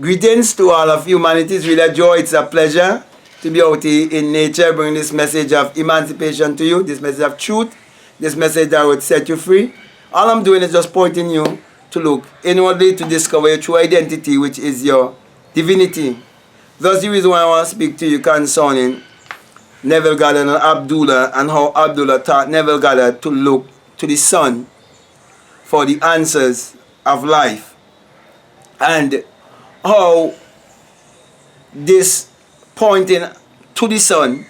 Greetings to all of humanity. It's really a joy. It's a pleasure to be out here in nature, bringing this message of emancipation to you, this message of truth, this message that would set you free. All I'm doing is just pointing you to look inwardly to discover your true identity, which is your divinity. That's the reason why I want to speak to you concerning Neville Goddard and Abdullah, and how Abdullah taught Neville Goddard to look to the sun for the answers of life, and how this pointing to the sun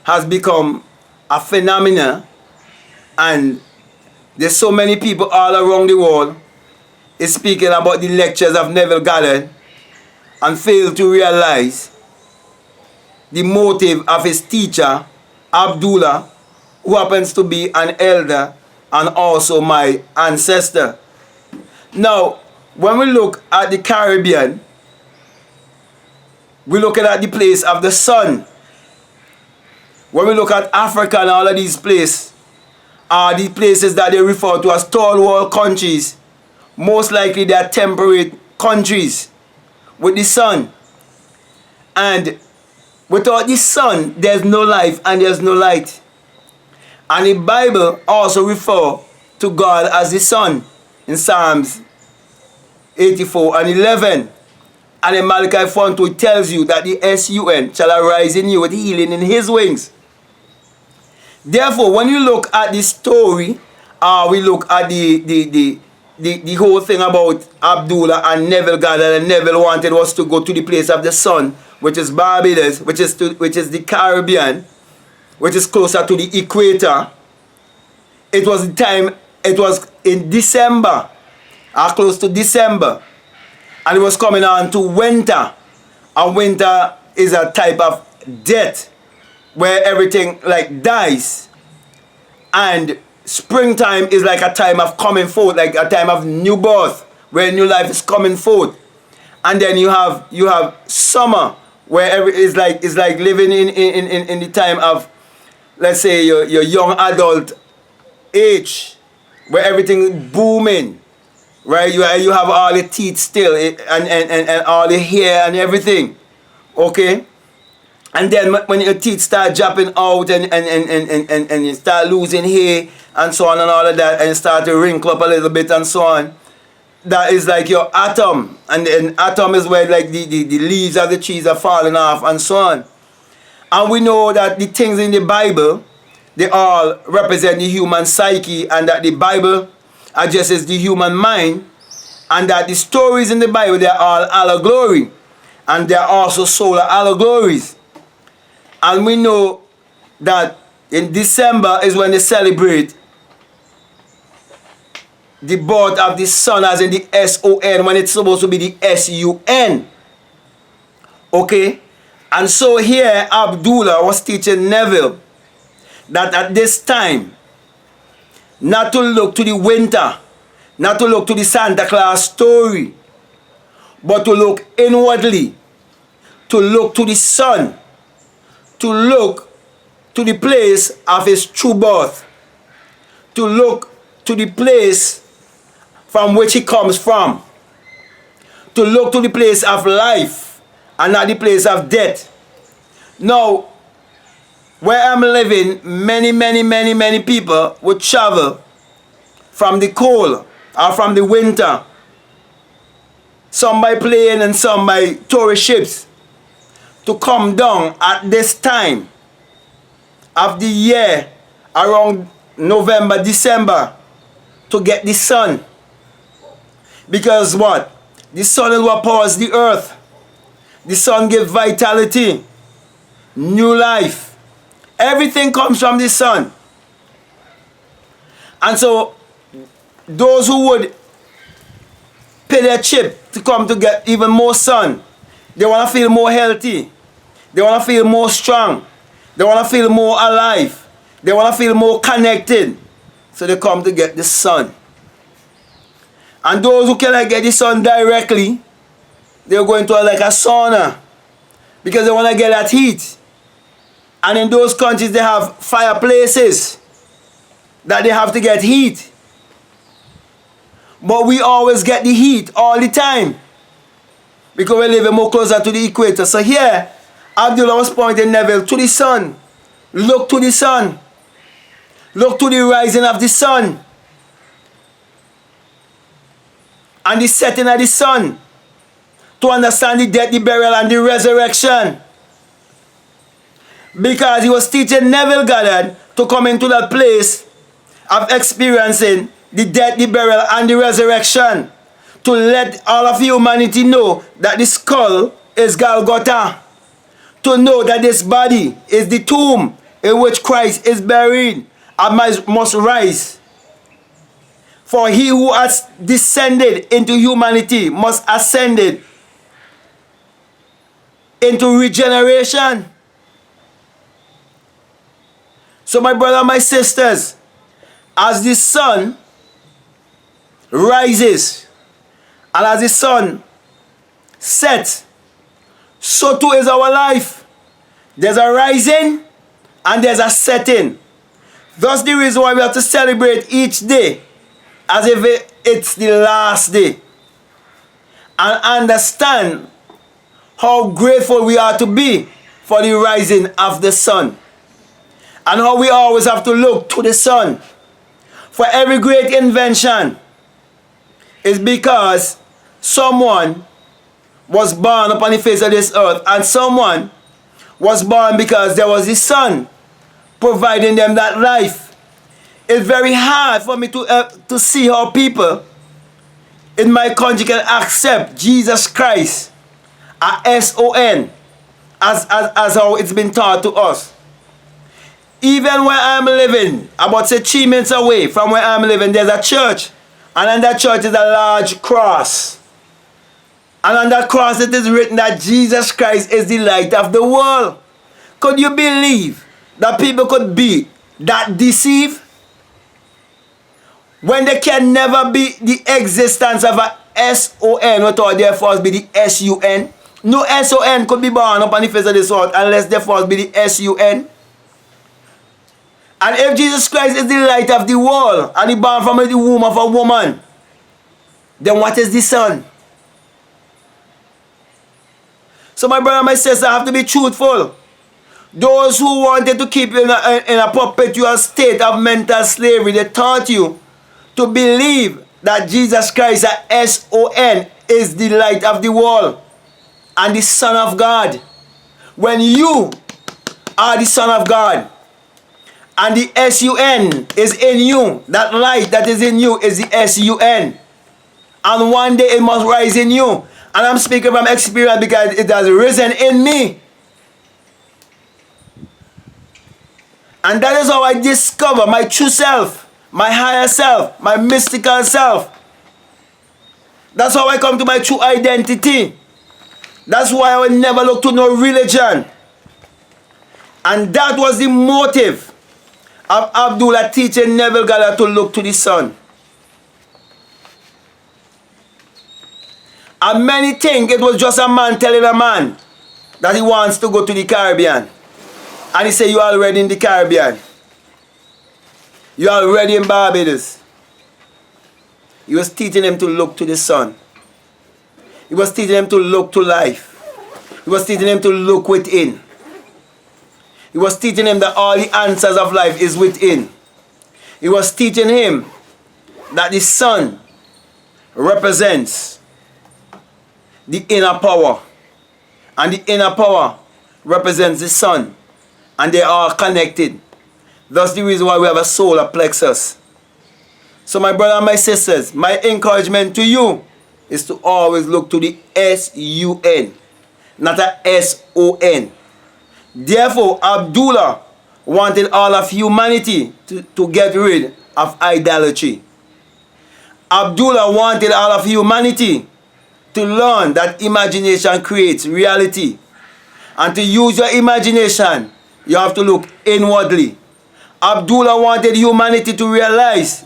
has become a phenomenon, and there's so many people all around the world is speaking about the lectures of Neville Goddard and fail to realize the motive of his teacher Abdullah, who happens to be an elder and also my ancestor. Now, when we look at the Caribbean, we look at the place of the sun. When we look at Africa and all of these places, are the places that they refer to as third world countries. Most likely they are temperate countries with the sun. And without the sun, there's no life and there's no light. And the Bible also refers to God as the sun in Psalms 84 and 11. And in Malachi 4:2 it tells you that the sun shall arise in you with healing in his wings. Therefore, when you look at the story, we look at the whole thing about Abdullah and Neville Goddard, and Neville wanted us to go to the place of the sun, which is Barbados, which is the Caribbean, which is closer to the equator. It was in December, close to December, and it was coming on to winter. And winter is a type of death where everything like dies, and springtime is like a time of coming forth, like a time of new birth where new life is coming forth. And then you have summer where it's like living in the time of, let's say, your young adult age, where everything booming. Right, you have all the teeth still, and all the hair and everything, okay? And then when your teeth start dropping out and you start losing hair and so on and all of that, and you start to wrinkle up a little bit and so on, that is like your autumn. And then autumn is where like the leaves of the trees are falling off and so on. And we know that the things in the Bible, they all represent the human psyche, and that the Bible addresses the human mind, and that the stories in the Bible, they are all allegory, and they are also solar allegories. And we know that in December is when they celebrate the birth of the sun, as in the S-O-N, when it's supposed to be the S-U-N. Okay? And so here Abdullah was teaching Neville that at this time, not to look to the winter, not to look to the Santa Claus story, but to look inwardly, to look to the sun, to look to the place of his true birth, to look to the place from which he comes from, to look to the place of life and not the place of death. Now, where I'm living, many people would travel from the cold or from the winter, some by plane and some by tourist ships, to come down at this time of the year, around November, December, to get the sun. Because what? The sun is what powers the earth. The sun gives vitality, new life. Everything comes from the sun. And so those who would pay their chip to come to get even more sun, they want to feel more healthy, they want to feel more strong, they want to feel more alive, they want to feel more connected, so they come to get the sun. And those who cannot get the sun directly, they're going to like a sauna, because they want to get that heat. And in those countries, they have fireplaces that they have to get heat. But we always get the heat all the time. because we're living more closer to the equator. So here, Abdullah was pointing Neville to the sun. Look to the sun. Look to the rising of the sun. And the setting of the sun. To understand the death, the burial, and the resurrection. Because he was teaching Neville Goddard to come into that place of experiencing the death, the burial, and the resurrection. To let all of humanity know that the skull is Golgotha. To know that this body is the tomb in which Christ is buried and must rise. For he who has descended into humanity must ascend into regeneration. So my brother, my sisters, as the sun rises and as the sun sets, so too is our life. There's a rising and there's a setting. That's the reason why we have to celebrate each day as if it's the last day. And understand how grateful we are to be for the rising of the sun. And how we always have to look to the sun. For every great invention is because someone was born upon the face of this earth, and someone was born because there was the sun providing them that life. It's very hard for me to see how people in my country can accept Jesus Christ, a S-O-N, as how it's been taught to us. Even where I'm living, about say 3 minutes away from where I'm living, there's a church. And on that church is a large cross. And on that cross it is written that Jesus Christ is the light of the world. Could you believe that people could be that deceived? When there can never be the existence of a S-O-N without there first be the S-U-N. No S-O-N could be born upon the face of this earth unless there first be the S-U-N. And if Jesus Christ is the light of the world and he born from the womb of a woman, then what is the sun? So my brother and my sister have to be truthful. Those who wanted to keep you in a perpetual state of mental slavery, they taught you to believe that Jesus Christ, S-O-N, is the light of the world and the Son of God. When you are the Son of God, and the S-U-N is in you, that light that is in you is the S-U-N. And one day it must rise in you. And I'm speaking from experience because it has risen in me. And that is how I discover my true self, my higher self, my mystical self. That's how I come to my true identity. That's why I will never look to no religion. And that was the motive of Abdullah teaching Neville Goddard to look to the sun. And many think it was just a man telling a man that he wants to go to the Caribbean. And he said, you're already in the Caribbean. You're already in Barbados. He was teaching him to look to the sun. He was teaching him to look to life. He was teaching him to look within. He was teaching him that all the answers of life is within. He was teaching him that the sun represents the inner power. And the inner power represents the sun. And they are connected. That's the reason why we have a solar plexus. So my brother and my sisters, my encouragement to you is to always look to the S-U-N, not a S-O-N. Therefore, Abdullah wanted all of humanity to get rid of idolatry. Abdullah wanted all of humanity to learn that imagination creates reality. And to use your imagination, you have to look inwardly. Abdullah wanted humanity to realize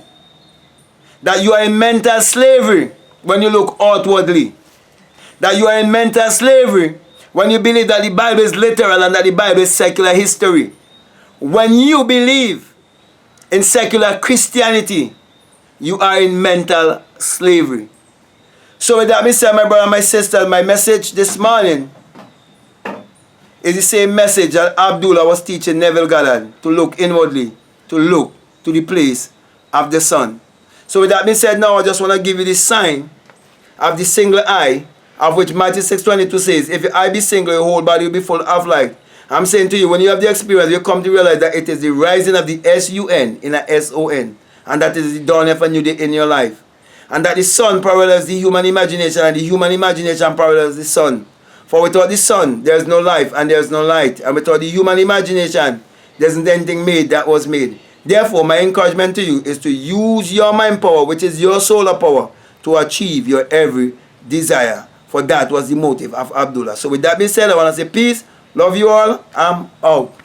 that you are in mental slavery when you look outwardly. That you are in mental slavery when you believe that the Bible is literal and that the Bible is secular history. When you believe in secular Christianity, you are in mental slavery. So with that being said, my brother and my sister, my message this morning is the same message that Abdullah was teaching Neville Goddard, to look inwardly, to look to the place of the sun. So with that being said, now I just want to give you this sign of the single eye, of which Matthew 6:22 says, if your eye be single, your whole body will be full of light. I'm saying to you, when you have the experience, you come to realize that it is the rising of the S-U-N in a S-O-N. And that is the dawn of a new day in your life. And that the sun parallels the human imagination, and the human imagination parallels the sun. For without the sun, there is no life and there is no light. And without the human imagination, there isn't anything made that was made. Therefore, my encouragement to you is to use your mind power, which is your solar power, to achieve your every desire. For that was the motive of Abdullah. So with that being said, I want to say peace. Love you all. I'm out.